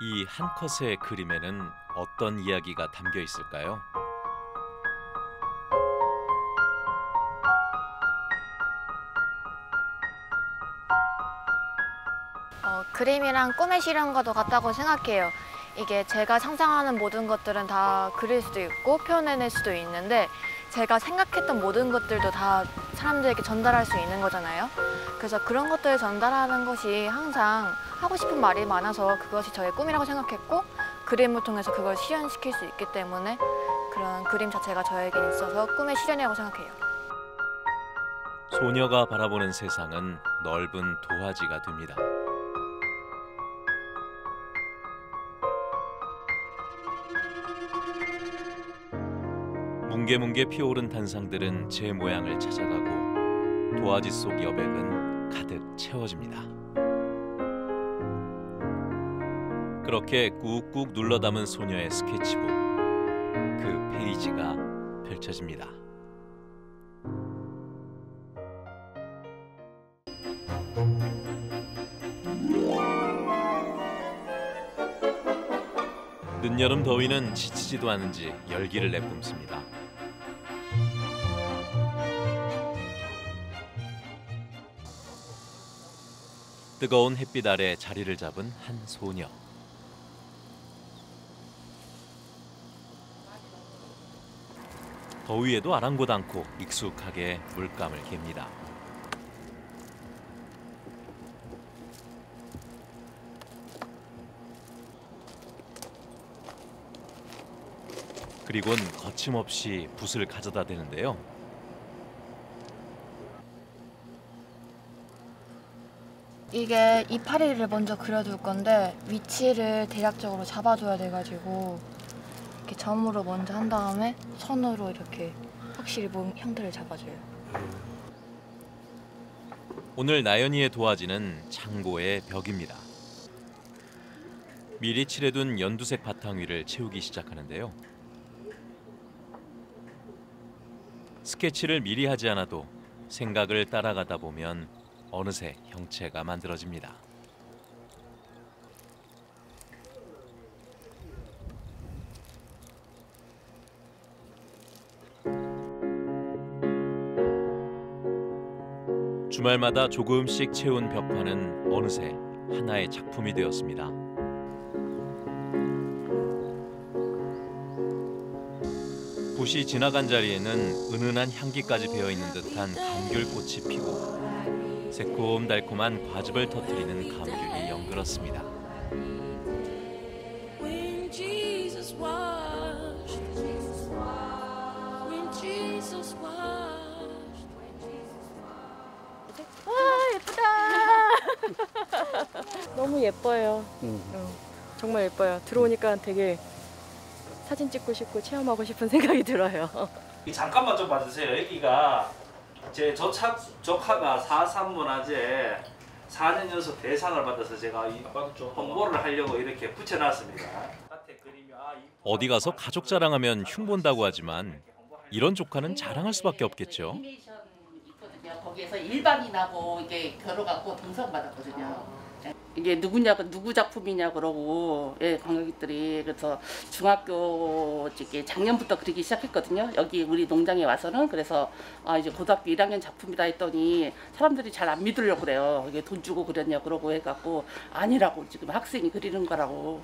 이 한 컷의 그림에는 어떤 이야기가 담겨 있을까요? 그림이랑 꿈의 실현과도 같다고 생각해요. 이게 제가 상상하는 모든 것들은 다 그릴 수도 있고 표현해낼 수도 있는데 제가 생각했던 모든 것들도 다 사람들에게 전달할 수 있는 거잖아요. 그래서 그런 것들을 전달하는 것이 항상 하고 싶은 말이 많아서 그것이 저의 꿈이라고 생각했고 그림을 통해서 그걸 실현시킬 수 있기 때문에 그런 그림 자체가 저에게 있어서 꿈의 실현이라고 생각해요. 소녀가 바라보는 세상은 넓은 도화지가 됩니다. 뭉게뭉게 피어오른 단상들은 제 모양을 찾아가고 도화지 속 여백은 가득 채워집니다. 그렇게 꾹꾹 눌러 담은 소녀의 스케치북, 그 페이지가 펼쳐집니다. 늦여름 더위는 지치지도 않은지 열기를 내뿜습니다. 뜨거운 햇빛 아래 자리를 잡은 한 소녀. 더위에도 아랑곳 않고 익숙하게 물감을 갭니다. 그리곤 거침없이 붓을 가져다 대는데요. 이게 이파리를 먼저 그려줄 건데 위치를 대략적으로 잡아줘야 돼가지고 이렇게 점으로 먼저 한 다음에 선으로 이렇게 확실히 몸 형태를 잡아줘요. 오늘 나연이의 도화지는 창고의 벽입니다. 미리 칠해둔 연두색 바탕 위를 채우기 시작하는데요. 스케치를 미리 하지 않아도 생각을 따라가다 보면 어느새 형체가 만들어집니다. 주말마다 조금씩 채운 벽화는 어느새 하나의 작품이 되었습니다. 붓이 지나간 자리에는 은은한 향기까지 배어있는 듯한 감귤꽃이 피고 새콤달콤한 과즙을 터뜨리는 감귤이 연그렀습니다. 와 예쁘다. 너무 예뻐요. 정말 예뻐요. 들어오니까 되게 사진 찍고 싶고 체험하고 싶은 생각이 들어요. 잠깐만 좀 봐주세요. 여기가 제 조카가 4.3 문화재 4년 연속 대상을 받아서 제가 홍보를 하려고 이렇게 붙여놨습니다. 어디 가서 가족 자랑하면 흉본다고 하지만 이런 조카는 자랑할 수밖에 없겠죠. 거기에서 일반인하고 이게 결혼하고 동상 받았거든요. 이게 누구냐고 누구 작품이냐 그러고 관광객들이 그래서 중학교 이게 작년부터 그리기 시작했거든요. 여기 우리 농장에 와서는 그래서 이제 고등학교 1학년 작품이다 했더니 사람들이 잘 안 믿으려고 그래요. 이게 돈 주고 그렸냐 그러고 해갖고 아니라고 지금 학생이 그리는 거라고.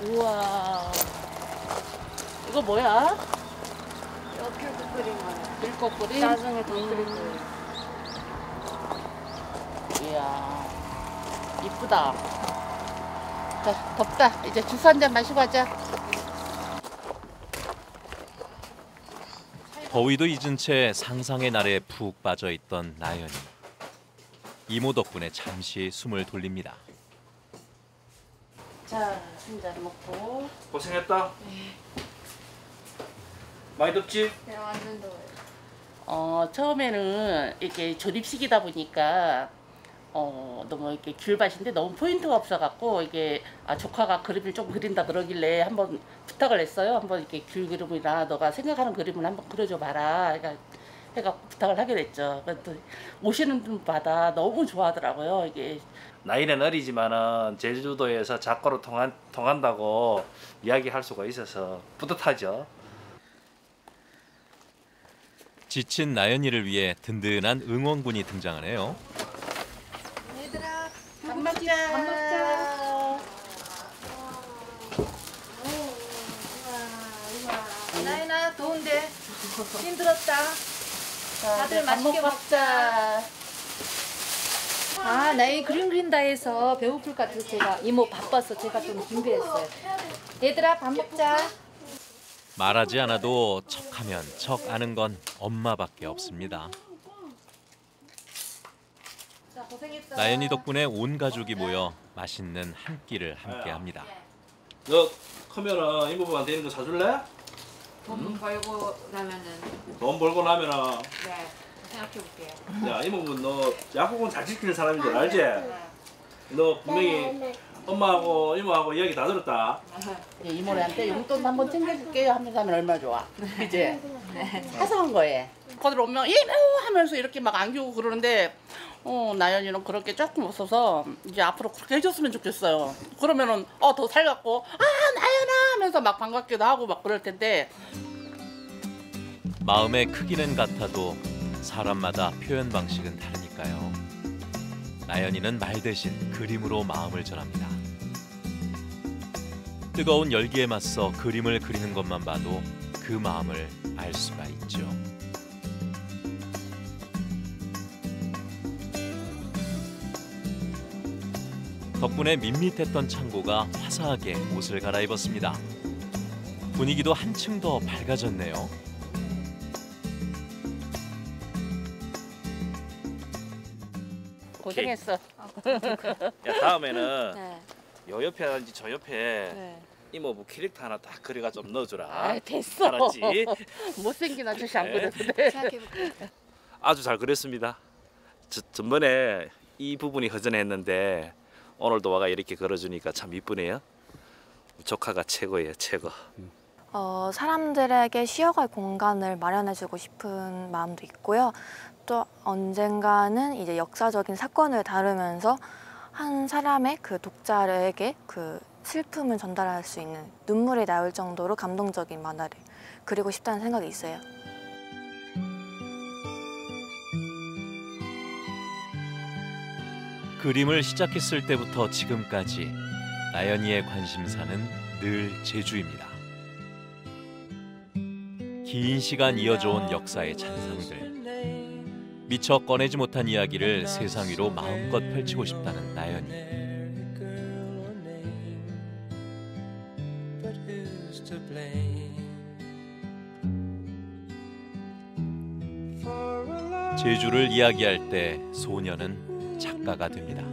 우와 이거 뭐야? 필드 그림은 들꽃 그림? 나중에 더 그릴 거예요. 이야 이쁘다. 자, 덥다. 이제 주스 한 잔 마시고 하자. 더위도 잊은 채 상상의 나래에 푹 빠져있던 나연이. 이모 덕분에 잠시 숨을 돌립니다. 자, 한 잔 먹고. 고생했다. 많이 덥지? 네, 완전 더워요. 처음에는 이렇게 조립식이다 보니까 너무 이렇게 귤밭인데 너무 포인트가 없어갖고 이게 조카가 그림을 좀 그린다 그러길래 한번 부탁을 했어요. 한번 이렇게 귤 그림이나 너가 생각하는 그림을 한번 그려줘 봐라. 그러니까 해갖고 부탁을 하게 됐죠. 그랬더니 오시는 분마다 너무 좋아하더라고요. 이게 나이는 어리지만은 제주도에서 작가로 통한다고 이야기할 수가 있어서 뿌듯하죠. 지친 나연이를 위해 든든한 응원군이 등장하네요. 밥 먹자. 밥 먹자. 나연아 더운데 힘들었다. 다들 맛있게 먹자. 아 나연이 그림 그린다 해서 배고플 것 같아서 제가 이모 바빠서 제가 좀 준비했어요. 얘들아 밥 먹자. 말하지 않아도 척하면 척 아는 건 엄마밖에 없습니다. 자 고생했어. 나연이 덕분에 온 가족이 모여 맛있는 한 끼를 함께합니다. 너 크면은 이모부한테 이런 거 사줄래? 돈 벌고 나면은 돈 벌고 나면은 네 생각해 볼게요. 야 이모부 너 약국은 잘 지키는 사람인 줄 알지? 너 분명히 엄마하고 이모하고 이야기 다 들었다. 이모네한테 용돈 한번 챙겨줄게요 하면서 하면 얼마나 좋아. 그지? 사소한 거에. 거들 오면 이모 하면서 이렇게 막 안기고 그러는데 나연이는 그렇게 조금 없어서 이제 앞으로 그렇게 해줬으면 좋겠어요. 그러면은 더 살갑고 나연아 하면서 막 반갑기도 하고 막 그럴 텐데 마음의 크기는 같아도 사람마다 표현 방식은 다르니까요. 나연이는 말 대신 그림으로 마음을 전합니다. 뜨거운 열기에 맞서 그림을 그리는 것만 봐도 그 마음을 알 수가 있죠. 덕분에 밋밋했던 창고가 화사하게 옷을 갈아입었습니다. 분위기도 한층 더 밝아졌네요. 고생했어. 야 다음에는 네. 요 옆에 아니지 저 옆에 네. 이모부 캐릭터 하나 딱 그려가 좀 넣어주라. 아 됐어. 알았지? 못생긴 아저씨 안 네. 그랬는데. 생각해 볼게요. 아주 잘 그렸습니다. 전번에 이 부분이 허전했는데 오늘도 와가 이렇게 그려주니까 참 이쁘네요. 조카가 최고예요, 최고. 사람들에게 쉬어갈 공간을 마련해주고 싶은 마음도 있고요. 또 언젠가는 이제 역사적인 사건을 다루면서 한 사람의 그 독자에게 그 슬픔을 전달할 수 있는 눈물이 나올 정도로 감동적인 만화를 그리고 싶다는 생각이 있어요. 그림을 시작했을 때부터 지금까지 나연이의 관심사는 늘 제주입니다. 긴 시간 이어져온 역사의 잔상들, 미처 꺼내지 못한 이야기를 세상 위로 마음껏 펼치고 싶다는 나연이. 제주를 이야기할 때 소녀는 작가가 됩니다.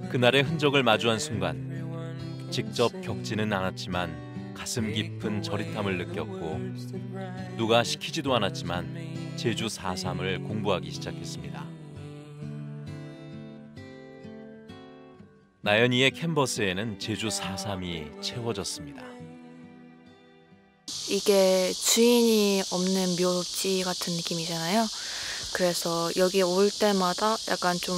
그날의 흔적을 마주한 순간 직접 겪지는 않았지만 가슴 깊은 저릿함을 느꼈고 누가 시키지도 않았지만 제주 4.3을 공부하기 시작했습니다. 나연이의 캔버스에는 제주 4.3이 채워졌습니다. 이게 주인이 없는 묘지 같은 느낌이잖아요. 그래서 여기 올 때마다 약간 좀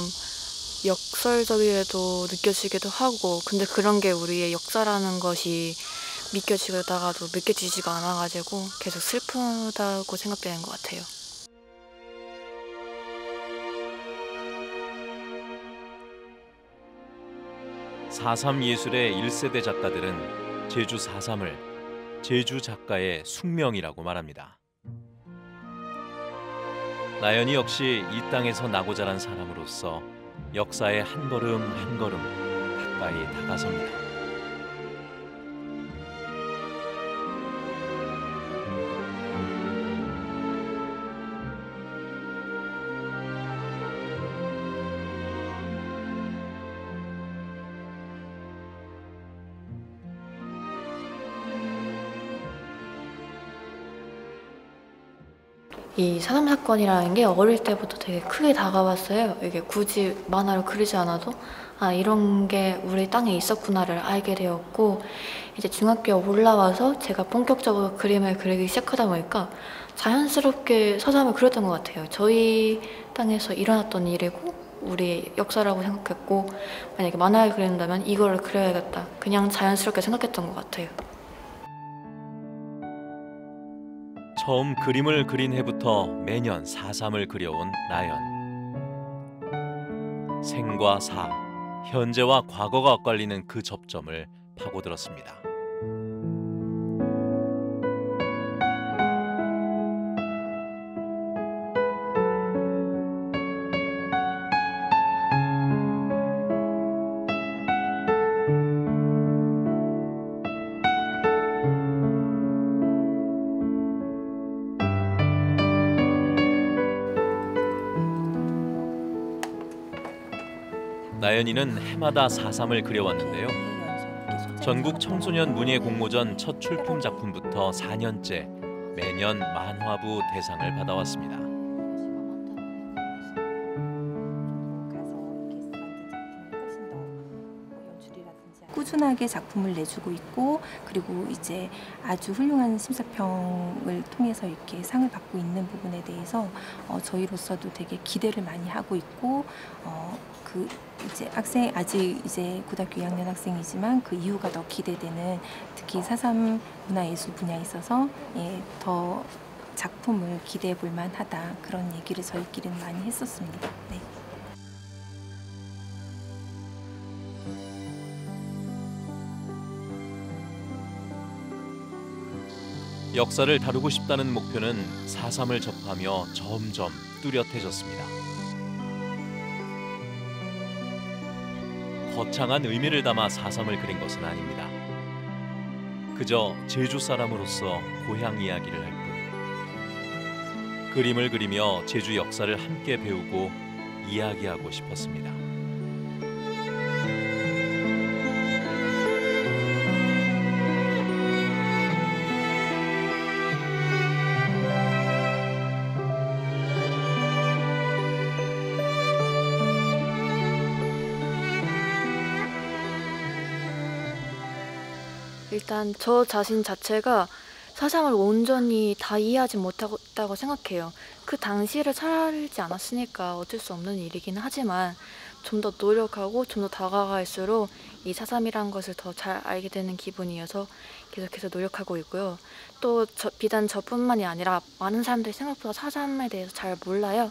역설적이게도 느껴지기도 하고, 근데 그런 게 우리의 역사라는 것이 믿겨지다가도 믿겨지지가 않아가지고 계속 슬프다고 생각되는 것 같아요. (4.3) 예술의 1세대 작가들은 제주 4.3을 제주 작가의 숙명이라고 말합니다. 나연이 역시 이 땅에서 나고 자란 사람으로서 역사의 한 걸음 한 걸음 가까이 다가섭니다. 이 4.3 사건이라는 게 어릴 때부터 되게 크게 다가왔어요. 이게 굳이 만화로 그리지 않아도 아, 이런 게 우리 땅에 있었구나를 알게 되었고, 이제 중학교에 올라와서 제가 본격적으로 그림을 그리기 시작하다 보니까 자연스럽게 서점을 그렸던 것 같아요. 저희 땅에서 일어났던 일이고 우리 역사라고 생각했고, 만약에 만화를 그린다면 이거를 그려야겠다. 그냥 자연스럽게 생각했던 것 같아요. 처음 그림을 그린 해부터 매년 4.3을 그려온 나연. 생과 사, 현재와 과거가 엇갈리는 그 접점을 파고들었습니다. 나연이는 해마다 4.3을 그려왔는데요. 전국 청소년 문예 공모전 첫 출품 작품부터 4년째 매년 만화부 대상을 받아왔습니다. 꾸준하게 작품을 내주고 있고, 그리고 이제 아주 훌륭한 심사평을 통해서 이렇게 상을 받고 있는 부분에 대해서 저희로서도 되게 기대를 많이 하고 있고, 그 이제 학생, 아직 이제 고등학교 2학년 학생이지만 그 이후가 더 기대되는, 특히 4.3 문화예술 분야에 있어서 더 작품을 기대해 볼 만하다, 그런 얘기를 저희끼리는 많이 했었습니다. 네. 역사를 다루고 싶다는 목표는 4.3을 접하며 점점 뚜렷해졌습니다. 거창한 의미를 담아 4.3을 그린 것은 아닙니다. 그저 제주 사람으로서 고향 이야기를 할 뿐. 그림을 그리며 제주 역사를 함께 배우고 이야기하고 싶었습니다. 일단 저 자신 자체가 사상을 온전히 다 이해하지 못했다고 생각해요. 그 당시를 살지 않았으니까 어쩔 수 없는 일이긴 하지만 좀 더 노력하고 좀 더 다가갈수록 이 4.3이라는 것을 더 잘 알게 되는 기분이어서 계속해서 노력하고 있고요. 또 비단 저뿐만이 아니라 많은 사람들이 생각보다 4.3에 대해서 잘 몰라요.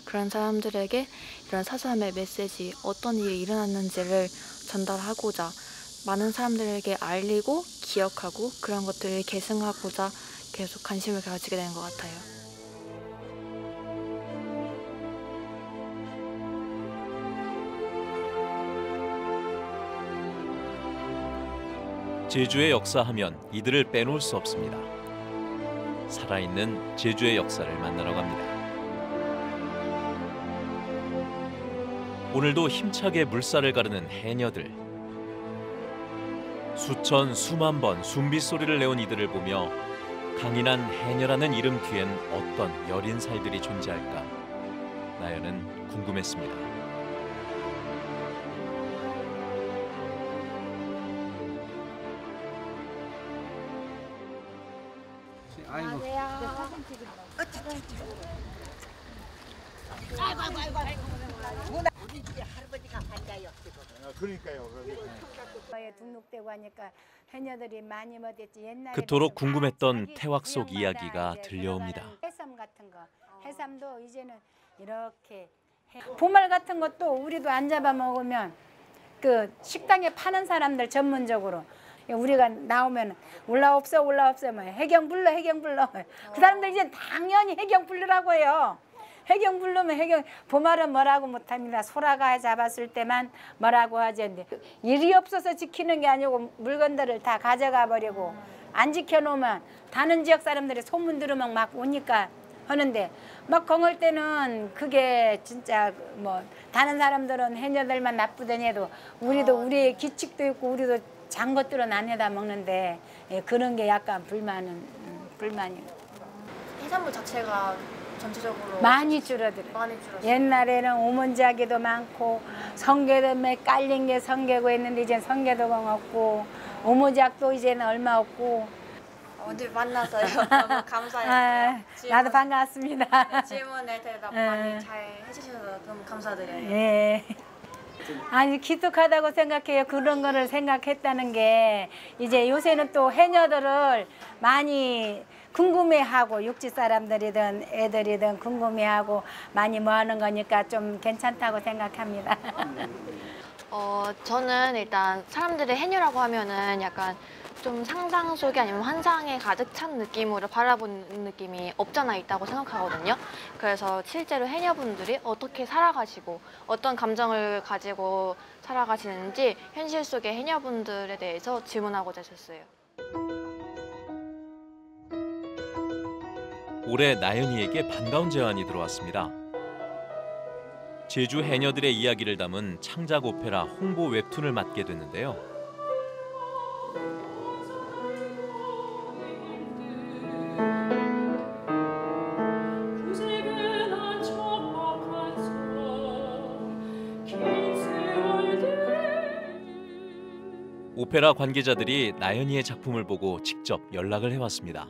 그런 사람들에게 이런 4.3의 메시지, 어떤 일이 일어났는지를 전달하고자, 많은 사람들에게 알리고 기억하고 그런 것들을 계승하고자 계속 관심을 가지게 되는 것 같아요. 제주의 역사하면 이들을 빼놓을 수 없습니다. 살아있는 제주의 역사를 만나러 갑니다. 오늘도 힘차게 물살을 가르는 해녀들. 수천 수만 번 숨빗소리를 내온 이들을 보며 강인한 해녀라는 이름 뒤엔 어떤 여린 살들이 존재할까 나연은 궁금했습니다. 그토록 궁금했던 태왁 속 이야기가 들려옵니다. 해삼 같은 거, 해삼도 이제는 이렇게 보말 같은 것도 우리도 안 잡아 먹으면 그 식당에 파는 사람들 전문적으로 우리가 나오면 올라옵소 뭐 해경 불러 그 사람들 이제 당연히 해경 부르라고 해요. 해경 부르면 해경 보말은 뭐라고 못합니다. 소라가 잡았을 때만 뭐라고 하지. 일이 없어서 지키는 게 아니고 물건들을 다 가져가 버리고 안 지켜놓으면 다른 지역 사람들이 소문 들으면 막 오니까 하는데 막 공을 때는 그게 진짜 뭐 다른 사람들은 해녀들만 나쁘더니 해도 우리도 우리의 규칙도 있고 우리도 잔 것들은 안 해다 먹는데 그런 게 약간 불만이에요. 해산물 자체가 전체적으로 많이 줄어들어요. 많이 줄었어요. 옛날에는 오문자기도 많고 성게도 깔린 게 성게고 했는데 이제 성게도 없고 오문작도 이제는 얼마 없고. 오늘 만나서요. 너무 감사해요. 나도 반갑습니다. 질문에 대답 많이 잘 해주셔서 너무 감사드려요. 예. 아니 기특하다고 생각해요. 그런 거를 생각했다는 게 이제 요새는 또 해녀들을 많이 궁금해하고 육지 사람들이든 애들이든 궁금해하고 많이 모아놓은 거니까 좀 괜찮다고 생각합니다. 저는 일단 사람들이 해녀라고 하면은 약간 좀 상상 속에 아니면 환상에 가득 찬 느낌으로 바라보는 느낌이 없잖아 있다고 생각하거든요. 그래서 실제로 해녀분들이 어떻게 살아가시고 어떤 감정을 가지고 살아가시는지 현실 속의 해녀분들에 대해서 질문하고자 했었어요. 올해 나연이에게 반가운 제안이 들어왔습니다. 제주 해녀들의 이야기를 담은 창작 오페라 홍보 웹툰을 맡게 됐는데요. 오페라 관계자들이 나연이의 작품을 보고 직접 연락을 해왔습니다.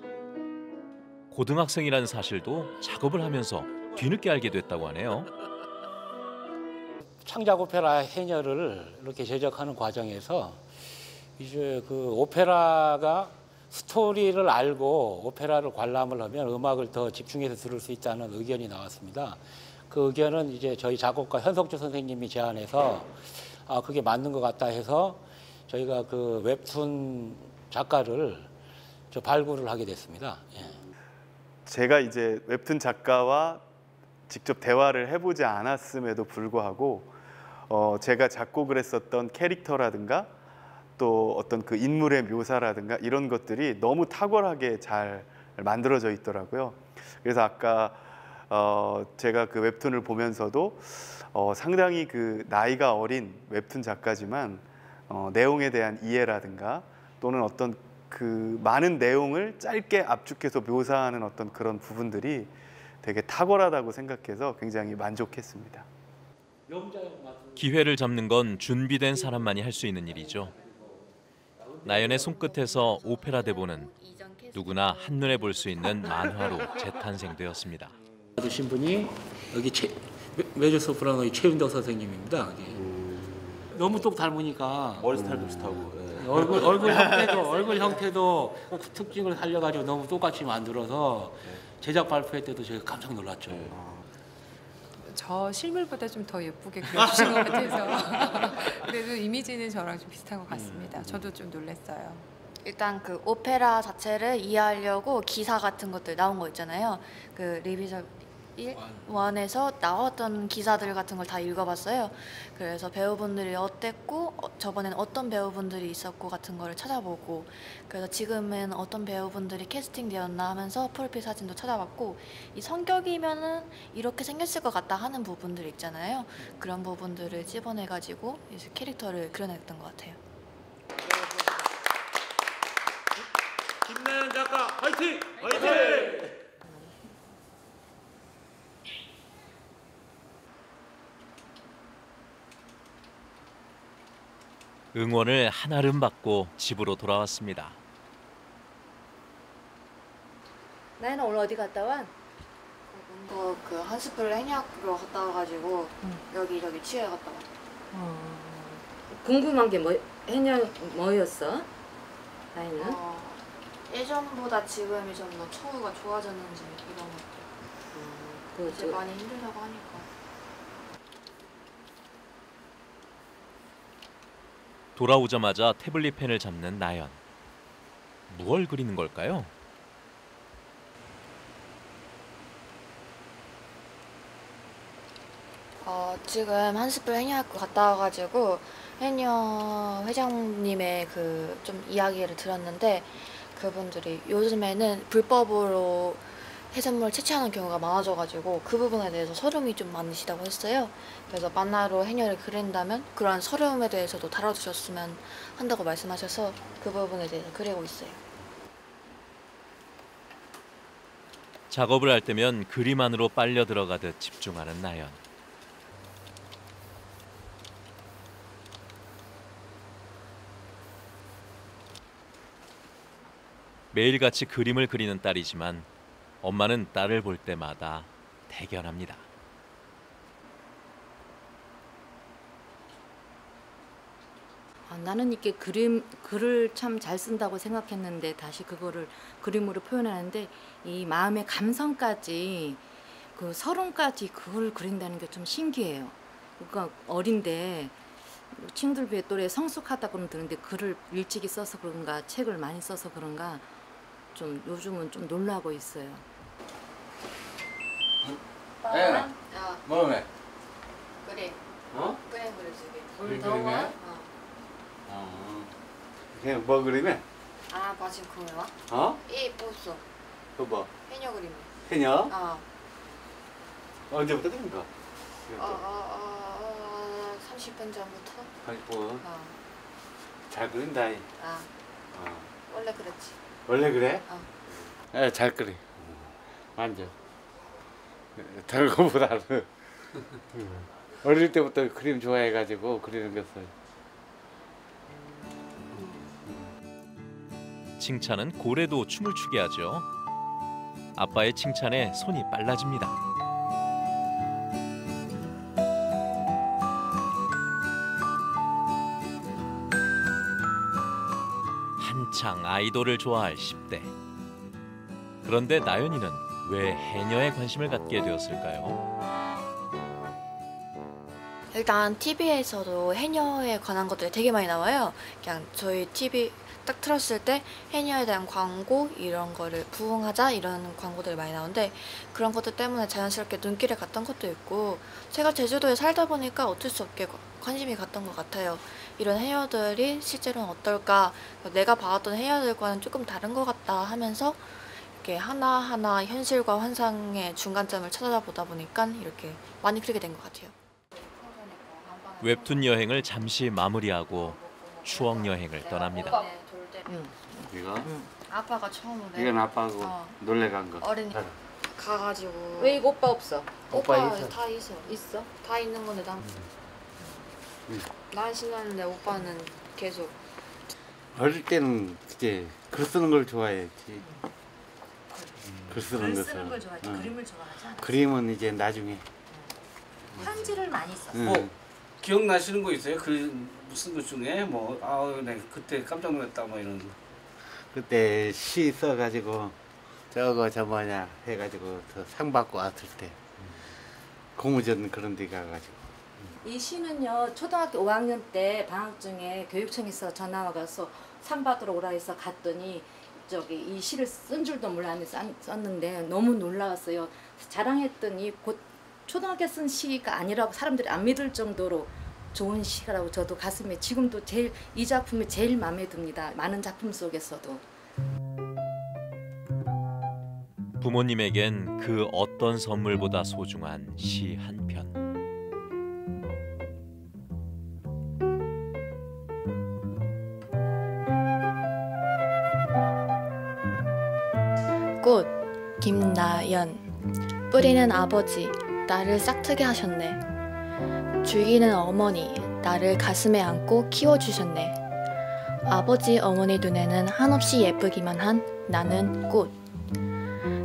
고등학생이라는 사실도 작업을 하면서 뒤늦게 알게 됐다고 하네요. 창작 오페라 해녀를 이렇게 제작하는 과정에서 이제 그 오페라가 스토리를 알고 오페라를 관람을 하면 음악을 더 집중해서 들을 수 있다는 의견이 나왔습니다. 그 의견은 이제 저희 작곡가 현석주 선생님이 제안해서 그게 맞는 것 같다 해서 저희가 그 웹툰 작가를 발굴을 하게 됐습니다. 예. 제가 이제 웹툰 작가와 직접 대화를 해보지 않았음에도 불구하고 제가 작곡을 했었던 캐릭터라든가 또 어떤 그 인물의 묘사라든가 이런 것들이 너무 탁월하게 잘 만들어져 있더라고요. 그래서 아까 제가 그 웹툰을 보면서도 상당히 그 나이가 어린 웹툰 작가지만 내용에 대한 이해라든가 또는 어떤 그 많은 내용을 짧게 압축해서 묘사하는 어떤 그런 부분들이 되게 탁월하다고 생각해서 굉장히 만족했습니다. 기회를 잡는 건 준비된 사람만이 할 수 있는 일이죠. 나연의 손끝에서 오페라 대본은 누구나 한눈에 볼 수 있는 만화로 재탄생되었습니다. 주신 분이 여기 메조 소프라노의 최윤덕 선생님입니다. 너무 똑 닮으니까 머리 스타일도 비슷하고 얼굴 형태도 특징을 살려가지고 너무 똑같이 만들어서 제작 발표회 때도 제가 깜짝 놀랐죠. 저 실물보다 좀 더 예쁘게 그려주신 것 같아서 그래도 이미지는 저랑 좀 비슷한 것 같습니다. 저도 좀 놀랐어요. 일단 그 오페라 자체를 이해하려고 기사 같은 것들 나온 거 있잖아요. 그 리비저 1에서 나왔던 기사들 같은 걸 다 읽어봤어요. 그래서 배우분들이 어땠고 저번엔 어떤 배우분들이 있었고 같은 거를 찾아보고 그래서 지금은 어떤 배우분들이 캐스팅되었나 하면서 프로필 사진도 찾아봤고 이 성격이면은 이렇게 생겼을 것 같다 하는 부분들 있잖아요. 그런 부분들을 찝어내가지고 이제 캐릭터를 그려냈던 것 같아요. 김나연 작가 화이팅! 화이팅! 응원을 한아름 받고 집으로 돌아왔습니다. 나연아 오늘 어디 갔다 와? 그 한스풀 해녀학교 갔다 와가지고 여기저기 취해 갔다 와. 궁금한 게 해녀 뭐였어? 나연은? 예전보다 지금이 좀 더 처우가 좋아졌는지 이런 것들. 이제 많이 힘들다고 하니까. 돌아오자마자 태블릿 펜을 잡는 나연. 무얼 그리는 걸까요? 지금 한스풀 해녀학교 갔다 와가지고 해녀 회장님의 그 좀 이야기를 들었는데 그분들이 요즘에는 불법으로 해산물 채취하는 경우가 많아져가지고 그 부분에 대해서 서름이 좀 많으시다고 했어요. 그래서 만화로 해녀를 그린다면 그런 서름에 대해서도 다뤄주셨으면 한다고 말씀하셔서 그 부분에 대해서 그리고 있어요. 작업을 할 때면 그림 안으로 빨려 들어가듯 집중하는 나연. 매일같이 그림을 그리는 딸이지만 엄마는 딸을 볼 때마다 대견합니다. 나는 이렇게 글을 참 잘 쓴다고 생각했는데 다시 그거를 그림으로 표현하는데 이 마음의 감성까지 그 서론까지 그걸 그린다는 게 좀 신기해요. 그러니까 어린데 친구들 비해 또래 성숙하다고는 들었는데 글을 일찍이 써서 그런가 책을 많이 써서 그런가 좀 요즘은 좀 놀라고 있어요. 야, 뭐해? 그래. 어? 그래 그려주게. 오늘 더워? 그냥 뭐 그리면? 아, 마침 그거야? 어? 이 뽑았어. 그거 뭐? 해녀 그림. 해녀? 아. 언제부터 그린 거? 30분 전부터. 30분. 어. 잘 그린다. 아. 원래 그랬지. 원래 그래? 어. 잘 그리. 완전. 다른 거보다는 어릴 때부터 그림 좋아해가지고 그리는 것을. 칭찬은 고래도 춤을 추게 하죠. 아빠의 칭찬에 손이 빨라집니다. 한창 아이돌을 좋아할 10대. 그런데 나연이는 왜 해녀에 관심을 갖게 되었을까요? 일단 TV에서도 해녀에 관한 것들이 되게 많이 나와요. 그냥 저희 TV 딱 틀었을 때 해녀에 대한 광고 이런 거를 부응하자 이런 광고들이 많이 나오는데 그런 것들 때문에 자연스럽게 눈길에 갔던 것도 있고 제가 제주도에 살다 보니까 어쩔 수 없게 관심이 갔던 것 같아요. 이런 해녀들이 실제로는 어떨까, 내가 봐왔던 해녀들과는 조금 다른 것 같다 하면서 이렇게 하나하나 현실과 환상의 중간점을 찾아보다 보니까 이렇게 많이 그리게 된 것 같아요. 웹툰 여행을 잠시 마무리하고 추억 여행을 떠납니다. 이거? 아빠가 처음으로 이건 아빠하고 놀래 간 거. 어린이 가가지고. 왜 이거 오빠 없어? 오빠 있어? 다 있어. 있어? 다 있는 건데 난 신났는데 오빠는 계속. 어릴 때는 이제 글 쓰는 걸 좋아했지. 글 쓰는 것을. 쓰는 걸 좋아하지 그림을 좋아하지 않아? 그림은 이제 나중에. 편지를 많이 썼어. 뭐 기억나시는 거 있어요? 그 무슨 것 중에 뭐 네 그때 깜짝 놀랐다 뭐 이런 거. 그때 시 써가지고 저거 저 뭐냐 해가지고 저 상 받고 왔을 때 공모전 그런 데 가가지고. 이 시는요 초등학교 5학년 때 방학 중에 교육청에서 전화 와서 상 받으러 오라 해서 갔더니 저기 이 시를 쓴 줄도 몰랐는데 썼는데 너무 놀라웠어요. 자랑했더니 곧 초등학교 쓴 시가 아니라고 사람들이 안 믿을 정도로 좋은 시라고 저도 가슴에 지금도 이 작품이 제일 마음에 듭니다. 많은 작품 속에서도. 부모님에겐 그 어떤 선물보다 소중한 시 한 편. 꽃 김나연. 뿌리는 아버지 나를 싹트게 하셨네. 줄기는 어머니 나를 가슴에 안고 키워주셨네. 아버지 어머니 눈에는 한없이 예쁘기만 한 나는 꽃.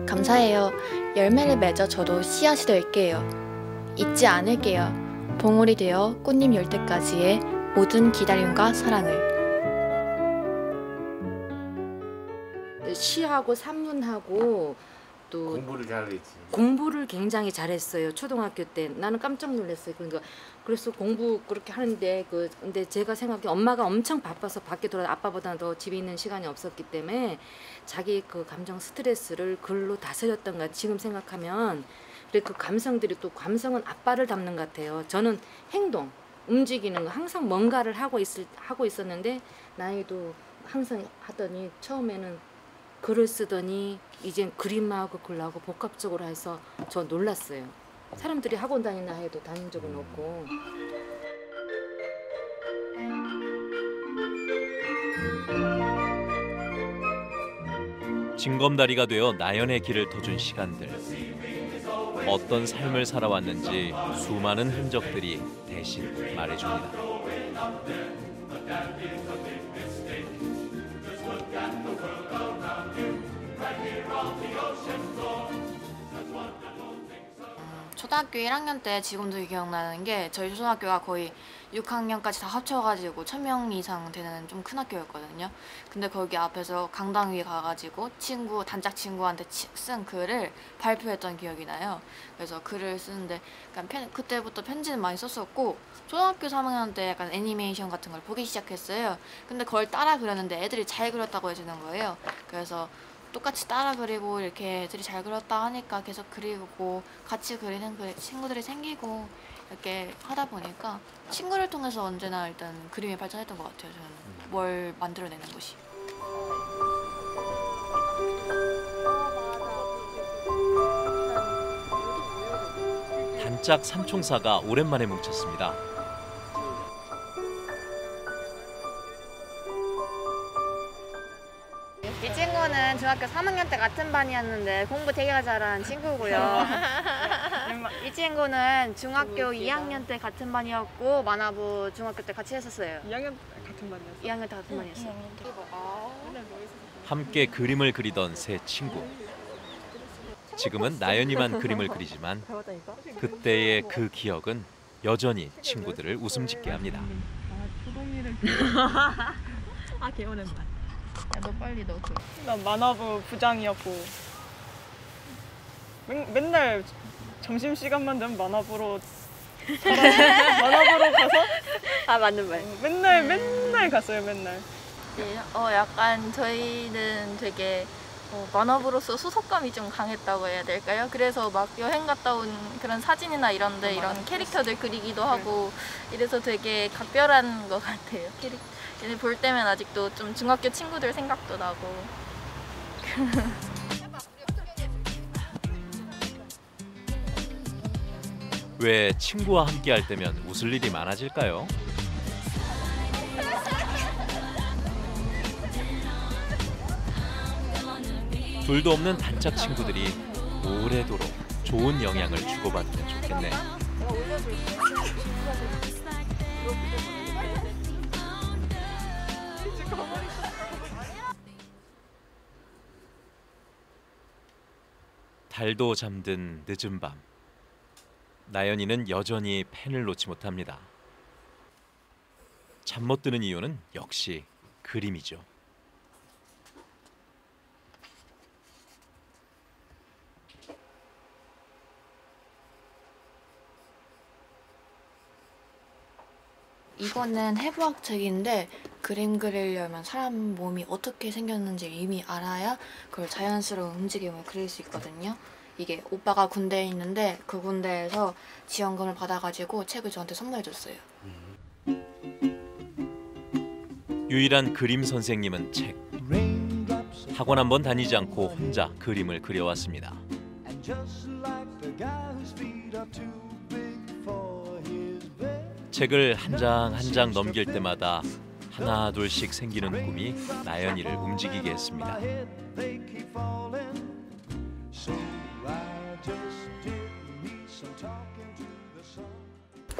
감사해요. 열매를 맺어 저도 씨앗이 될게요. 잊지 않을게요. 봉우리 되어 꽃잎 열 때까지의 모든 기다림과 사랑을. 시하고 산문하고 또 공부를 잘했지. 공부를 굉장히 잘했어요. 초등학교 때 나는 깜짝 놀랐어요. 그러니까 그래서 공부 그렇게 하는데 근데 제가 생각해 엄마가 엄청 바빠서 밖에 돌아 아빠보다 더 집에 있는 시간이 없었기 때문에 자기 그 감정 스트레스를 글로 다스렸던 것 지금 생각하면 그래 그 감성들이 또 감성은 아빠를 닮는 것 같아요. 저는 행동, 움직이는 거 항상 뭔가를 하고 있었는데 나이도 항상 하더니 처음에는 글을 쓰더니 이젠 그림하고 글하고 복합적으로 해서 저 놀랐어요. 사람들이 학원 다니나 해도 다닌 적은 없고. 징검다리가 되어 나연의 길을 터준 시간들. 어떤 삶을 살아왔는지 수많은 흔적들이 대신 말해줍니다. 초등학교 1학년 때 지금도 기억나는 게 저희 초등학교가 거의 6학년까지 다 합쳐가지고 1000명 이상 되는 좀 큰 학교였거든요. 근데 거기 앞에서 강당 위에 가가지고 단짝 친구한테 쓴 글을 발표했던 기억이 나요. 그래서 글을 쓰는데 약간 그때부터 편지는 많이 썼었고 초등학교 3학년 때 약간 애니메이션 같은 걸 보기 시작했어요. 근데 그걸 따라 그렸는데 애들이 잘 그렸다고 해주는 거예요. 그래서 똑같이 따라 그리고 이렇게 애들이 잘 그렸다 하니까 계속 그리고 같이 그리는 친구들이 생기고 이렇게 하다 보니까 친구를 통해서 언제나 일단 그림이 발전했던 것 같아요. 저는 뭘 만들어내는 것이. 단짝 삼총사가 오랜만에 뭉쳤습니다. 이 친구는 중학교 3학년 때 같은 반이었는데 공부 되게 잘하는 친구고요. 이 친구는 중학교 2학년 때 같은 반이었고 만화부 중학교 때 같이 했었어요. 2학년 같은 반이었어요? 2학년 때 같은 반이었어요. 함께 그림을 그리던 세 친구. 지금은 나연이만 그림을 그리지만 그때의 그 기억은 여전히 친구들을 웃음 짓게 합니다. 아, 개오랜만. 야, 너 빨리 넣어. 나 만화부 부장이었고 맨날 점심시간만 되면 만화부로 가서 아, 맞는 말. 맨날 갔어요, 맨날. 네, 약간 저희는 되게 만화부로서 소속감이 좀 강했다고 해야 될까요? 그래서 막 여행 갔다 온 그런 사진이나 이런데 이런 캐릭터들 그리기도 하고 이래서 되게 각별한 것 같아요. 얘네 볼 때면 아직도 좀 중학교 친구들 생각도 나고. 왜 친구와 함께 할 때면 웃을 일이 많아질까요? 둘도 없는 단짝 친구들이 오래도록 좋은 영향을 주고받으면 좋겠네요. 달도 잠든 늦은 밤. 나연이는 여전히 펜을 놓지 못합니다. 잠 못 드는 이유는 역시 그림이죠. 이거는 해부학 책인데 그림 그리려면 사람 몸이 어떻게 생겼는지 이미 알아야 그걸 자연스러운 움직임을 그릴 수 있거든요. 이게 오빠가 군대에 있는데 그 군대에서 지원금을 받아가지고 책을 저한테 선물해줬어요. 유일한 그림 선생님은 책. 학원 한번 다니지 않고 혼자 그림을 그려왔습니다. 책을 한 장 한 장 넘길 때마다 하나 둘씩 생기는 꿈이 나연이를 움직이게 했습니다.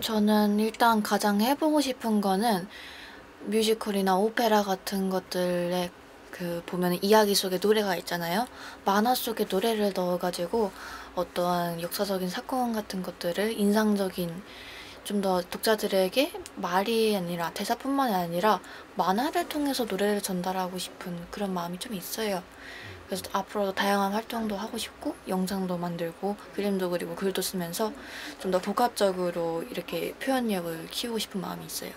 저는 일단 가장 해보고 싶은 거는 뮤지컬이나 오페라 같은 것들에 보면 이야기 속에 노래가 있잖아요. 만화 속에 노래를 넣어가지고 어떠한 역사적인 사건 같은 것들을 인상적인 좀 더 독자들에게 말이 아니라 대사뿐만이 아니라 만화를 통해서 노래를 전달하고 싶은 그런 마음이 좀 있어요. 그래서 앞으로도 다양한 활동도 하고 싶고 영상도 만들고 그림도 그리고 글도 쓰면서 좀 더 복합적으로 이렇게 표현력을 키우고 싶은 마음이 있어요.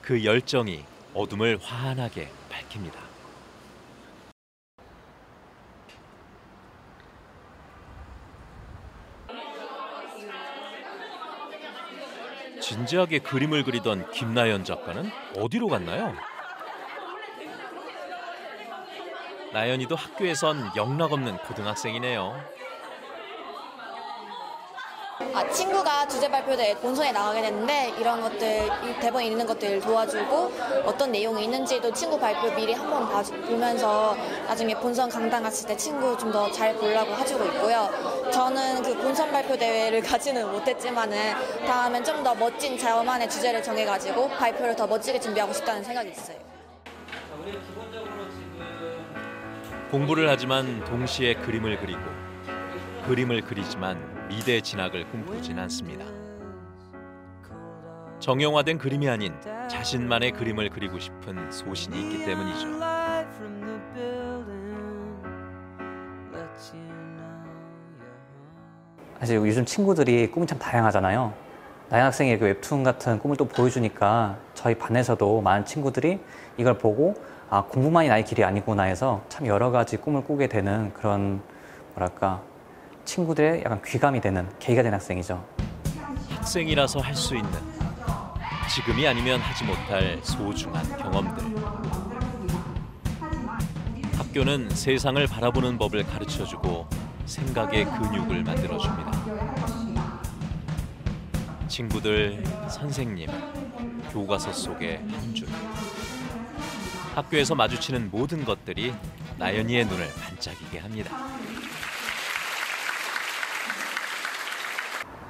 그 열정이 어둠을 환하게 밝힙니다. 진지하게 그림을 그리던 김나연 작가는 어디로 갔나요? 나연이도 학교에선 영락없는 고등학생이네요. 친구가 주제 발표대회 본선에 나가게 됐는데 이런 것들, 이 대본에 있는 것들 도와주고 어떤 내용이 있는지도 친구 발표 미리 한번 보면서 나중에 본선 강당 갔을 때 친구 좀 더 잘 보려고 해주고 있고요. 저는 그 본선 발표 대회를 가지는 못했지만은 다음엔 좀 더 멋진 저만의 주제를 정해가지고 발표를 더 멋지게 준비하고 싶다는 생각이 있어요. 공부를 하지만 동시에 그림을 그리고 그림을 그리지만 미대 진학을 꿈꾸진 않습니다. 정형화된 그림이 아닌 자신만의 그림을 그리고 싶은 소신이 있기 때문이죠. 사실 요즘 친구들이 꿈이 참 다양하잖아요. 나연 학생의 그 웹툰 같은 꿈을 또 보여주니까 저희 반에서도 많은 친구들이 이걸 보고 아, 공부만이 나의 길이 아니구나 해서 참 여러 가지 꿈을 꾸게 되는 그런 뭐랄까 친구들의 약간 귀감이 되는 계기가 된 학생이죠. 학생이라서 할 수 있는, 지금이 아니면 하지 못할 소중한 경험들. 학교는 세상을 바라보는 법을 가르쳐주고 생각의 근육을 만들어줍니다. 친구들, 선생님, 교과서 속의 한 줄. 학교에서 마주치는 모든 것들이 나연이의 눈을 반짝이게 합니다.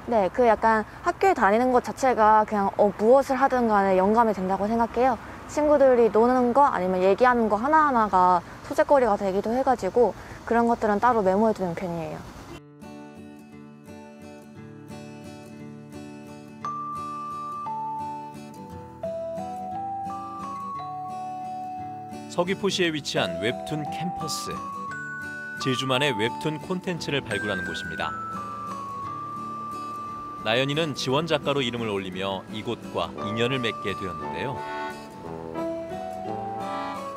네, 그 약간 학교에 다니는 것 자체가 그냥 무엇을 하든 간에 영감이 된다고 생각해요. 친구들이 노는 거 아니면 얘기하는 거 하나하나가 소재거리가 되기도 해가지고 그런 것들은 따로 메모해두는 편이에요. 서귀포시에 위치한 웹툰 캠퍼스. 제주만의 웹툰 콘텐츠를 발굴하는 곳입니다. 나연이는 지원 작가로 이름을 올리며 이곳과 인연을 맺게 되었는데요.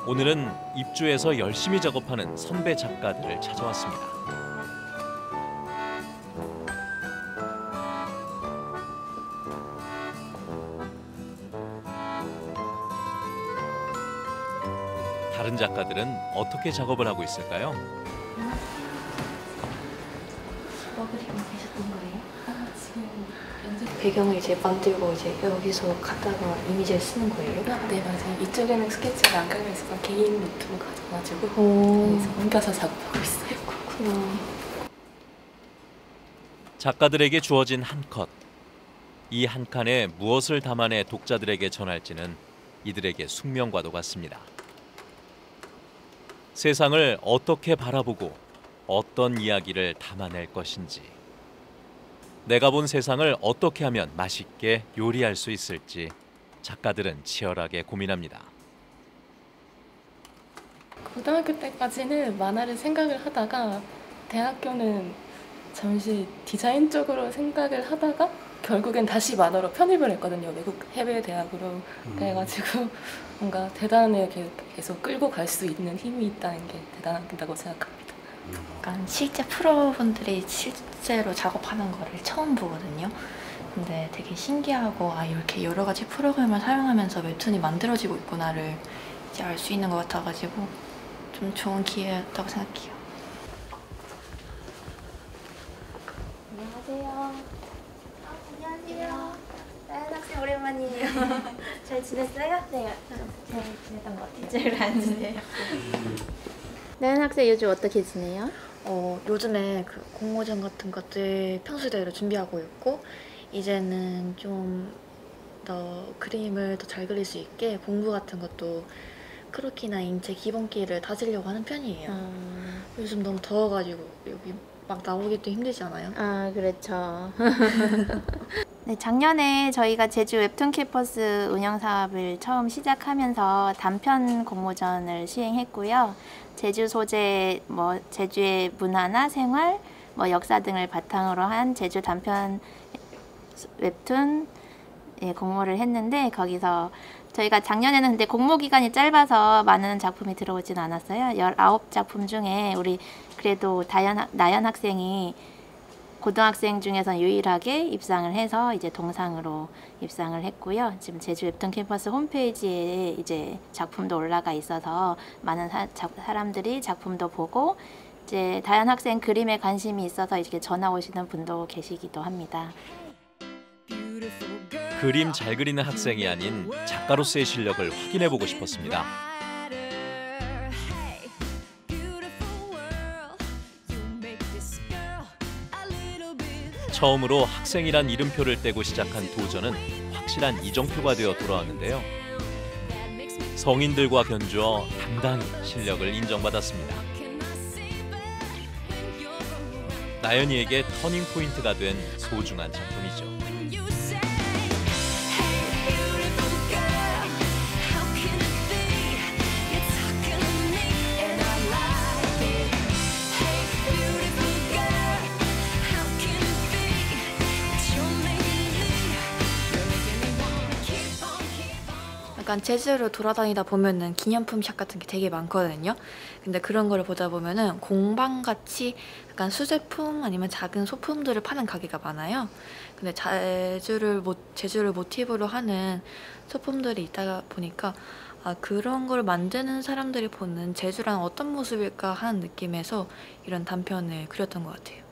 오늘은 입주해서 열심히 작업하는 선배 작가들을 찾아왔습니다. 다른 작가들은 어떻게 작업을 하고 있을까요? 배경을 이제 만들고 이제 여기서 갖다가 이미지를 쓰는 거예요? 네, 맞아요. 이쪽에는 스케치가 안 깔려 있어서 개인 노트북 가져가지고 오. 여기서 옮겨서 작업하고 있어요. 그렇구나. 작가들에게 주어진 한 컷. 이 한 칸에 무엇을 담아내 독자들에게 전할지는 이들에게 숙명과도 같습니다. 세상을 어떻게 바라보고 어떤 이야기를 담아낼 것인지, 내가 본 세상을 어떻게 하면 맛있게 요리할 수 있을지 작가들은 치열하게 고민합니다. 고등학교 때까지는 만화를 생각을 하다가 대학교는 잠시 디자인 쪽으로 생각을 하다가 결국엔 다시 만화로 편입을 했거든요. 외국 해외 대학으로. 그래가지고 뭔가 대단하게 계속 끌고 갈 수 있는 힘이 있다는 게 대단하다고 생각합니다. 약간 실제 프로분들이 실제로 작업하는 거를 처음 보거든요. 근데 되게 신기하고 이렇게 여러 가지 프로그램을 사용하면서 웹툰이 만들어지고 있구나를 이제 알 수 있는 것 같아가지고 좀 좋은 기회였다고 생각해요. 안녕하세요. 안녕하세요. 나연 학생 오랜만이에요. 잘 지냈어요? 네, 잘 지냈던 것 같아요. 제일 안 지내요. 나연 학생 요즘 어떻게 지내요? 요즘에 그 공모전 같은 것들 평소대로 준비하고 있고 이제는 좀 더 그림을 더 잘 그릴 수 있게 공부 같은 것도 크로키나 인체 기본기를 다지려고 하는 편이에요. 요즘 너무 더워가지고 여기 막 나오기도 힘들지 않아요? 아, 그렇죠. 네, 작년에 저희가 제주 웹툰 캠퍼스 운영 사업을 처음 시작하면서 단편 공모전을 시행했고요. 제주 소재, 제주의 문화나 생활, 역사 등을 바탕으로 한 제주 단편 웹툰 공모를 했는데 거기서 저희가 작년에는 근데 공모 기간이 짧아서 많은 작품이 들어오진 않았어요. 19작품 중에 우리 그래도 나연 학생이 고등학생 중에서 유일하게 입상을 해서 이제 동상으로 입상을 했고요. 지금 제주 웹툰 캠퍼스 홈페이지에 이제 작품도 올라가 있어서 많은 사람들이 작품도 보고 이제 다현 학생 그림에 관심이 있어서 이렇게 전화 오시는 분도 계시기도 합니다. 그림 잘 그리는 학생이 아닌 작가로서의 실력을 확인해보고 싶었습니다. 처음으로 학생이란 이름표를 떼고 시작한 도전은 확실한 이정표가 되어 돌아왔는데요. 성인들과 견주어 당당히 실력을 인정받았습니다. 나연이에게 터닝 포인트가 된 소중한 작품이죠. 약간 제주로 돌아다니다 보면은 기념품 샵 같은 게 되게 많거든요. 근데 그런 거를 보다 보면은 공방같이 약간 수제품 아니면 작은 소품들을 파는 가게가 많아요. 근데 제주를 모티브로 하는 소품들이 있다 보니까 아, 그런 걸 만드는 사람들이 보는 제주란 어떤 모습일까 하는 느낌에서 이런 단편을 그렸던 것 같아요.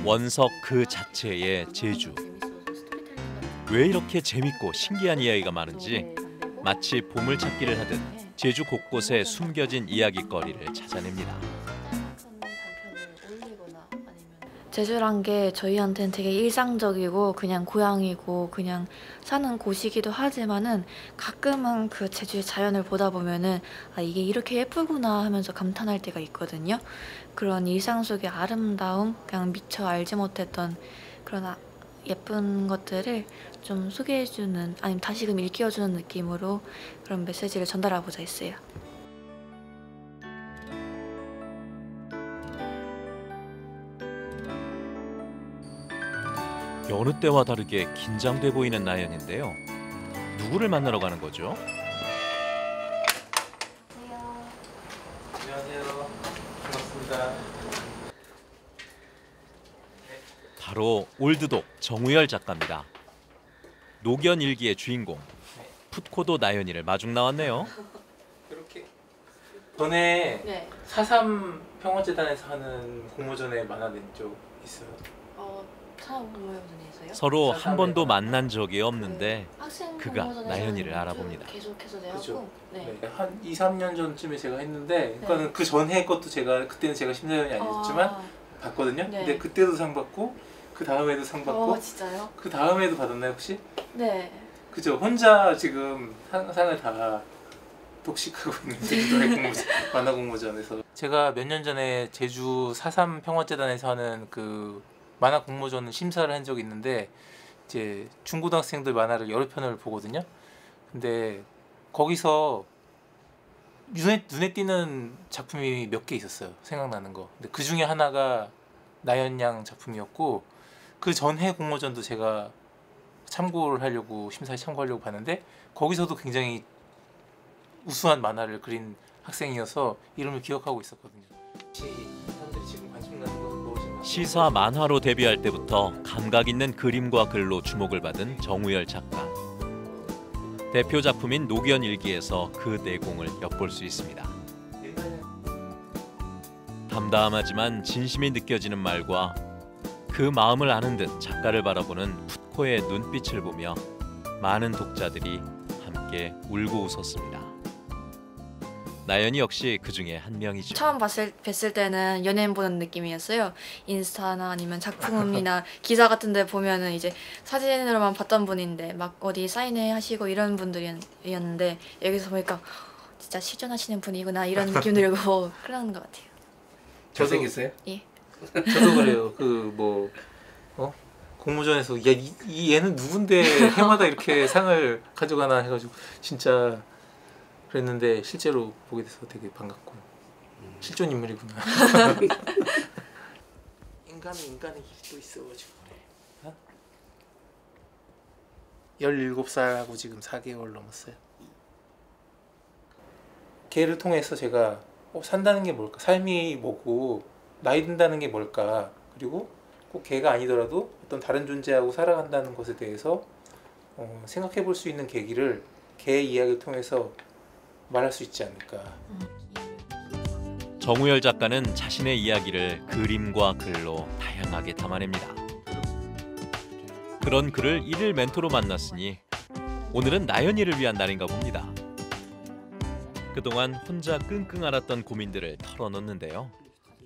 원석 그 자체의 제주. 왜 이렇게 재밌고 신기한 이야기가 많은지 마치 보물찾기를 하듯 제주 곳곳에 숨겨진 이야깃거리를 찾아냅니다. 제주란 게 저희한테는 되게 일상적이고 그냥 고향이고 그냥 사는 곳이기도 하지만은 가끔은 그 제주의 자연을 보다 보면은 아, 이게 이렇게 예쁘구나 하면서 감탄할 때가 있거든요. 그런 일상 속의 아름다움, 그냥 미처 알지 못했던 그런 예쁜 것들을 좀 소개해주는 아니면 다시금 일깨워주는 느낌으로 그런 메시지를 전달하고자 했어요. 여느 때와 다르게 긴장돼 보이는 나연인데요. 누구를 만나러 가는 거죠? 안녕하세요. 반갑습니다. 바로 올드독 정우열 작가입니다. 노견 일기의 주인공 풋코도 나연이를 마중 나왔네요. 이렇게 전에 네. 4.3 평화재단에서 하는 공모전에 만나뵌 적 있어요. 처음 공모전에서요? 서로 한 번도 만난 적이 없는데 학생 그가 공모전에서는 나연이를 알아봅니다. 계속해서 내고 그죠. 네. 네. 한 2, 3년 전쯤에 제가 했는데 그러니까는 그 전에 것도 제가 그때는 제가 심사위원이 아니었지만 봤거든요. 네. 근데 그때도 상 받고 그 다음에도 상 받고 진짜요? 그 다음에도 받았나요 혹시? 네. 그죠. 혼자 지금 상을 다 독식하고 있는 제주도의 만화 공모전에서 제가 몇 년 전에 제주 4.3 평화재단에서 하는 그 만화 공모전 심사를 한 적이 있는데 이제 중고등학생들 만화를 여러 편을 보거든요. 근데 거기서 눈에 띄는 작품이 몇 개 있었어요. 생각나는 거. 근데 그 중에 하나가 나연 양 작품이었고 그 전해 공모전도 제가 참고를 하려고 심사에 참고하려고 봤는데 거기서도 굉장히 우수한 만화를 그린 학생이어서 이름을 기억하고 있었거든요. 사람들이 지금 관심 갖는 것은 무엇인가? 시사 만화로 데뷔할 때부터 감각 있는 그림과 글로 주목을 받은 정우열 작가. 대표 작품인 노견 일기에서 그 내공을 엿볼 수 있습니다. 담담하지만 진심이 느껴지는 말과 그 마음을 아는 듯 작가를 바라보는 풋코의 눈빛을 보며 많은 독자들이 함께 울고 웃었습니다. 나연이 역시 그 중에 한 명이죠. 처음 뵀을 때는 연예인 보는 느낌이었어요. 인스타나 아니면 작품이나 기사 같은 데 보면은 이제 사진으로만 봤던 분인데 막 어디 사인회 하시고 이런 분들이었는데 여기서 보니까 진짜 시전하시는 분이구나 이런 느낌 들고 그런 것 같아요. 잘생겼어요? 예. 저도 그래요. 공모전에서 얘는 누군데 해마다 이렇게 상을 가져가나 해가지고 진짜 그랬는데 실제로 보게 돼서 되게 반갑고 실존 인물이구나. 인간의 길도 있어가지고 그래. 17살하고 지금 4개월 넘었어요. 걔를 통해서 제가 산다는 게 뭘까? 삶이 뭐고 나이 든다는 게 뭘까? 그리고 꼭 걔가 아니더라도 어떤 다른 존재하고 살아간다는 것에 대해서 생각해 볼 수 있는 계기를 걔의 이야기를 통해서 말할 수 있지 않을까. 정우열 작가는 자신의 이야기를 그림과 글로 다양하게 담아냅니다. 그런 그를 일일 멘토로 만났으니 오늘은 나연이를 위한 날인가 봅니다. 그동안 혼자 끙끙 앓았던 고민들을 털어놓는데요.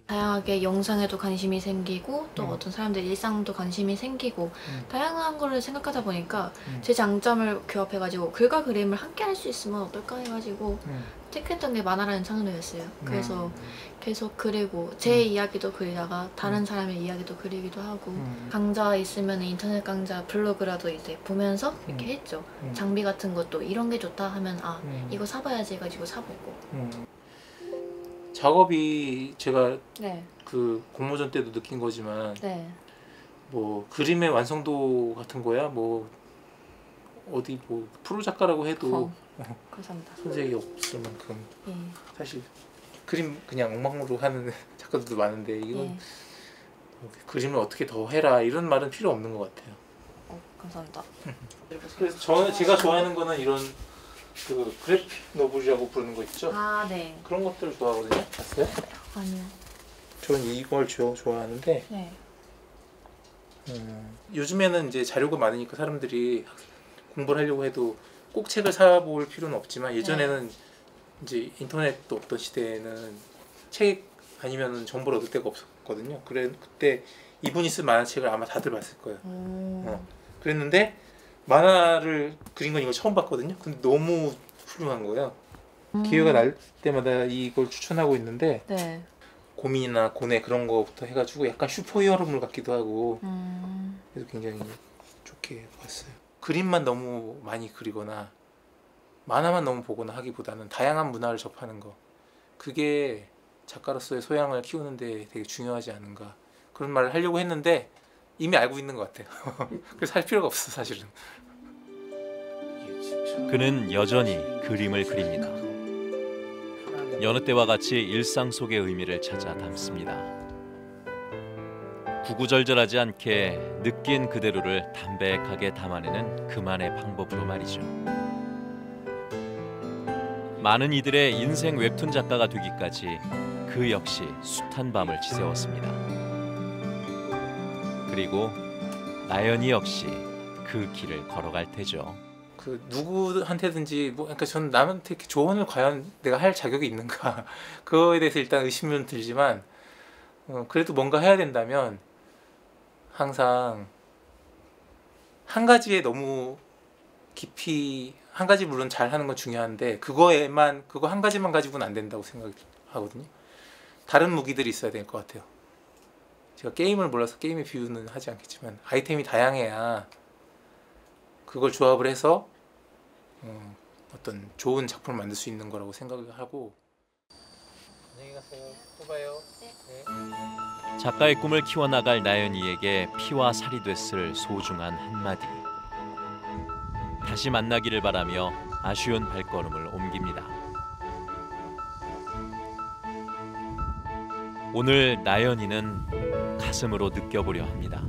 다양하게 영상에도 관심이 생기고 또 어떤 사람들 일상도 관심이 생기고 다양한 거를 생각하다 보니까 제 장점을 교합해가지고 글과 그림을 함께 할 수 있으면 어떨까 해가지고 택했던 게 만화라는 장르였어요. 그래서 계속 그리고 제 이야기도 그리다가 다른 사람의 이야기도 그리기도 하고 강좌 있으면 인터넷 강좌 블로그라도 이제 보면서 이렇게 했죠. 장비 같은 것도 이런 게 좋다 하면 아 이거 사봐야지 해가지고 사보고 작업이 제가 네. 그 공모전 때도 느낀 거지만 네. 뭐 그림의 완성도 같은 거야 뭐 어디 뭐 프로 작가라고 해도 감사합니다. 손색이 없을 만큼 예. 사실 그림 그냥 엉망으로 하는 작가들도 많은데 이건 예. 그림을 어떻게 더 해라 이런 말은 필요 없는 것 같아요. 감사합니다. 그래서 제가 좋아하는 거는 이런 그 그래픽 노블이라고 부르는 거 있죠? 아 네. 그런 것들을 좋아하거든요. 봤어요? 아니요. 저는 이걸 좋아하는데 네. 요즘에는 이제 자료가 많으니까 사람들이 공부를 하려고 해도 꼭 책을 사볼 필요는 없지만 예전에는 이제 인터넷도 없던 시대에는 책 아니면은 정보를 얻을 데가 없었거든요. 그때 이분이 쓴 만화책을 아마 다들 봤을 거예요. 그랬는데 만화를 그린 건 이거 처음 봤거든요. 근데 너무 훌륭한 거예요. 기회가 날 때마다 이걸 추천하고 있는데 네. 고민이나 고뇌 그런 거부터 해가지고 약간 슈퍼히어로물 같기도 하고 그래서 굉장히 좋게 봤어요. 그림만 너무 많이 그리거나 만화만 너무 보거나 하기보다는 다양한 문화를 접하는 거 그게 작가로서의 소양을 키우는데 되게 중요하지 않은가 그런 말을 하려고 했는데 이미 알고 있는 것 같아요. 그래서 할 필요가 없어 사실은. 그는 여전히 그림을 그립니다. 여느 때와 같이 일상 속의 의미를 찾아 담습니다. 구구절절하지 않게 느낀 그대로를 담백하게 담아내는 그만의 방법으로 말이죠. 많은 이들의 인생 웹툰 작가가 되기까지 그 역시 숱한 밤을 지새웠습니다. 그리고 나연이 역시 그 길을 걸어갈 테죠. 그 누구한테든지 뭐 그러니까 저는 남한테 이렇게 조언을 과연 내가 할 자격이 있는가 그거에 대해서 일단 의심은 들지만 그래도 뭔가 해야 된다면 항상 한 가지에 너무 깊이 한 가지 물론 잘하는 건 중요한데 그거 한 가지만 가지고는 안 된다고 생각하거든요. 다른 무기들이 있어야 될 것 같아요. 제가 게임을 몰라서 게임의 비유는 하지 않겠지만 아이템이 다양해야 그걸 조합을 해서 어떤 좋은 작품을 만들 수 있는 거라고 생각을 하고. 안녕히 가세요. 또 봐요. 네. 작가의 꿈을 키워나갈 나연이에게 피와 살이 됐을 소중한 한마디. 다시 만나기를 바라며 아쉬운 발걸음을 옮깁니다. 오늘 나연이는 가슴으로 느껴보려 합니다.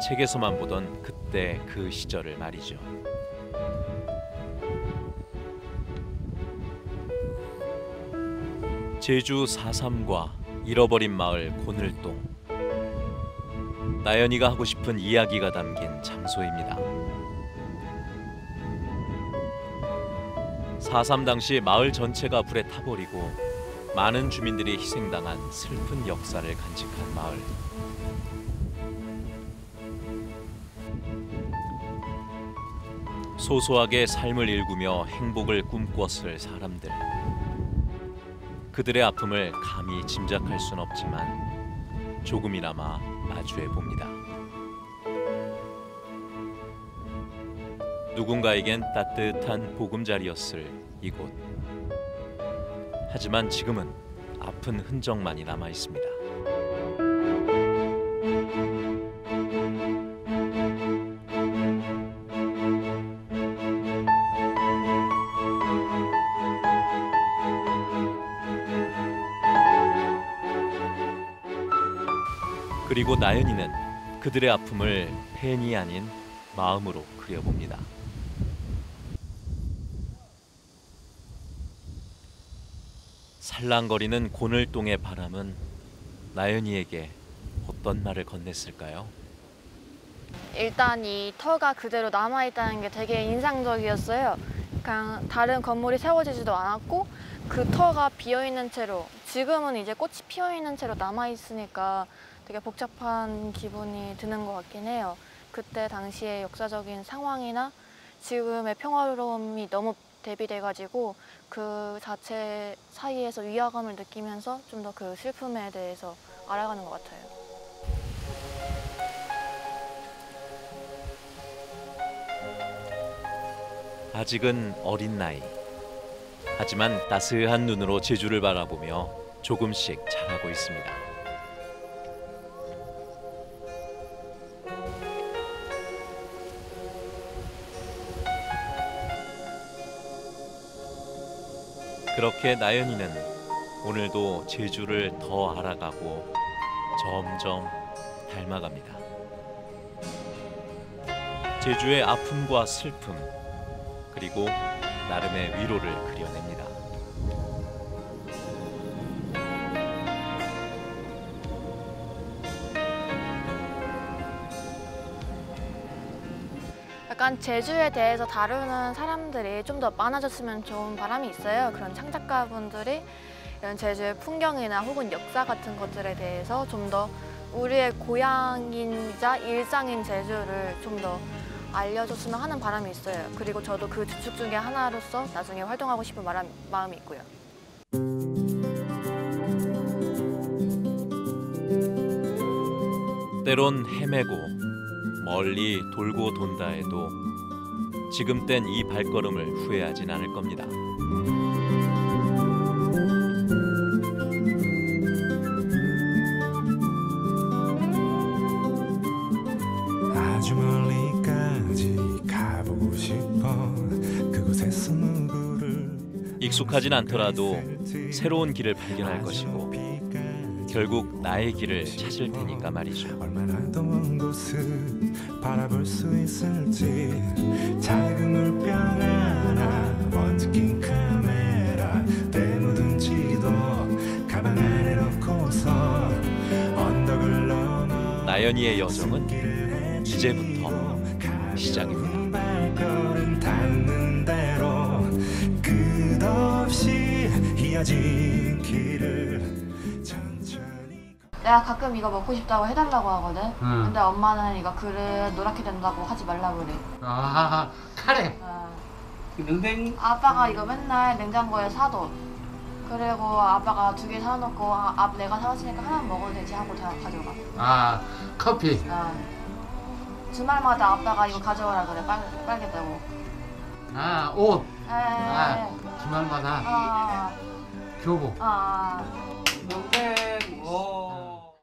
책에서만 보던 그때 그 시절을 말이죠. 제주 4.3과 잃어버린 마을 고늘동. 나연이가 하고 싶은 이야기가 담긴 장소입니다. 4.3 당시 마을 전체가 불에 타버리고 많은 주민들이 희생당한 슬픈 역사를 간직한 마을. 소소하게 삶을 일구며 행복을 꿈꿨을 사람들. 그들의 아픔을 감히 짐작할 순 없지만 조금이나마 마주해 봅니다. 누군가에겐 따뜻한 보금자리였을 이곳. 하지만 지금은 아픈 흔적만이 남아 있습니다. 그리고 나연이는 그들의 아픔을 펜이 아닌 마음으로 그려봅니다. 살랑거리는 고늘동의 바람은 나연이에게 어떤 말을 건넸을까요? 일단 이 터가 그대로 남아있다는 게 되게 인상적이었어요. 그냥 다른 건물이 세워지지도 않았고 그 터가 비어있는 채로, 지금은 이제 꽃이 피어있는 채로 남아있으니까 되게 복잡한 기분이 드는 것 같긴 해요. 그때 당시의 역사적인 상황이나 지금의 평화로움이 너무 대비돼가지고 그 자체 사이에서 위화감을 느끼면서 좀 더 그 슬픔에 대해서 알아가는 것 같아요. 아직은 어린 나이. 하지만 따스한 눈으로 제주를 바라보며 조금씩 자라고 있습니다. 그렇게 나연이는 오늘도 제주를 더 알아가고 점점 닮아갑니다. 제주의 아픔과 슬픔, 그리고 나름의 위로를 그려냅니다. 약간 제주에 대해서 다루는 사람들이 좀 더 많아졌으면 좋은 바람이 있어요. 그런 창작가분들이 이런 제주의 풍경이나 혹은 역사 같은 것들에 대해서 좀 더 우리의 고향이자 일상인 제주를 좀 더 알려줬으면 하는 바람이 있어요. 그리고 저도 그 주축 중에 하나로서 나중에 활동하고 싶은 마음이 있고요. 때론 헤매고 멀리 돌고 돈다 해도 지금 뗀 이 발걸음을 후회하진 않을 겁니다. 아주 멀리까지 가보고 싶어. 그곳에서 누구를 익숙하진 않더라도 새로운 길을 발견할 것이고 결국 나의 길을 찾을 테니까 말이죠. 얼마나 더 먼 곳을 바라볼 수 있을지. 작은 물병 하나, 먼지 낀 카메라, 때 묻은 지도 가방 안에 넣고서 언덕을 넘어 나연이의 여정은 이제부터 시작입니다. 발걸음 닿는 대로 끝없이 이어진 길을 천천히. 내가 가끔 이거 먹고 싶다고 해달라고 하거든. 응. 근데 엄마는 이거 그릇 노랗게 된다고 하지 말라고 그래. 아, 카레. 냉동. 아빠가 이거 맨날 냉장고에 사둬. 그리고 아빠가 2개 사놓고 내가 사왔으니까 하나 먹어도 되지 하고 다 가져가. 아, 커피. 주말마다 아빠가 이거 가져오라 그래. 빨겠다고. 아, 옷. 아, 주말마다 교복. 냉동.